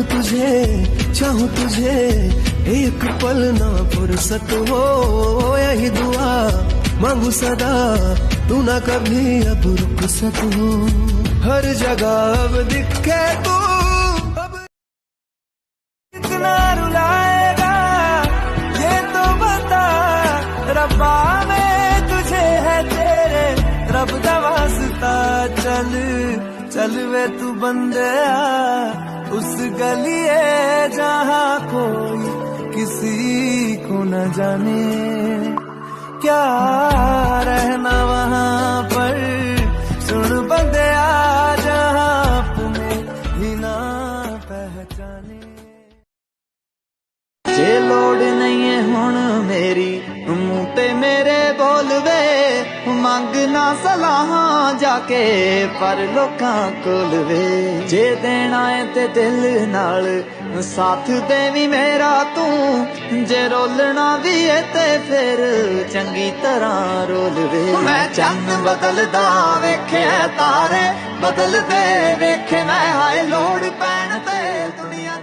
देखूं तुझे, चाहूं तुझे, एक पल ना फुर्सत हो, यही दुआ मांगू सदा, तू ना कभी अब रुखसत हो। हर जगह अब दिखे तू, अब कितना रुलाएगा ये तो बता, रब्बा में तुझे है तेरे रब दा वास्ता। चल चल वे तू बंदया उस गलिए जहाँ कोई किसी को न जाने, क्या रहना वहाँ पर, सुन बंदया जहाँ तुम्हें ही ना पहचाने। जे लोड़ नहीं है हुण मेरी मुंह ते मेरे बोल वे, मंगना सलाहां जाके पर लोकां कोल वे। जे देना है ते दिल नाल साथ देवी मेरा तू, जे रोलना भी है ते फिर चंगी तरह रोल वे। मैं चंद बदलदा वेखे तारे बदलदे वेखे, मैं हाय लोड़ पैण ते दुनिया